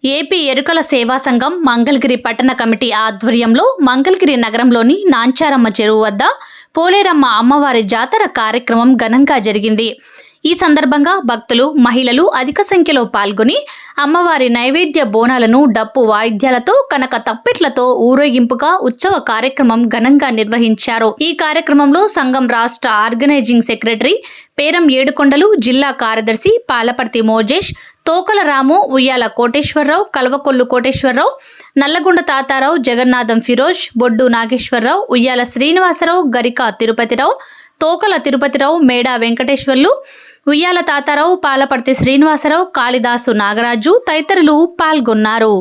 AP ఎరుకల సేవా సంఘం మంగళగిరి పట్టణ కమిటీ ఆధ్వర్యంలో మంగళగిరి నగరంలోని నాంచారమ్మ చెరువు వద్ద పోలేరమ్మ అమ్మవారి జాతర కార్యక్రమం ఘనంగా జరిగింది. ఈ సందర్భంగా భక్తులు, మహిళలు అధిక సంఖ్యలో పాల్గొని అమ్మవారి నైవేద్య బోనాలను డప్పు వాయిద్యాలతో, కనక తప్పెట్లతో ఊరేగింపుగా ఉత్సవ కార్యక్రమం ఘనంగా నిర్వహించారు. ఈ కార్యక్రమంలో సంఘం రాష్ట్ర ఆర్గనైజింగ్ సెక్రటరీ పేరం ఏడుకొండలు, జిల్లా కార్యదర్శి పాలపర్తి మోజేష్, తోకల రాము, ఉయ్యాల కోటేశ్వరరావు, కల్వకొల్లు కోటేశ్వరరావు, నల్లగొండ తాతారావు, జగన్నాథం ఫిరోజ్, బొడ్డు నాగేశ్వరరావు, ఉయ్యాల శ్రీనివాసరావు, గరికా తిరుపతిరావు, తోకల తిరుపతిరావు, మేడా వెంకటేశ్వర్లు, ఉయ్యాల తాతారావు, పాలపర్తి శ్రీనివాసరావు, కాళిదాసు నాగరాజు తదితరులు పాల్గొన్నారు.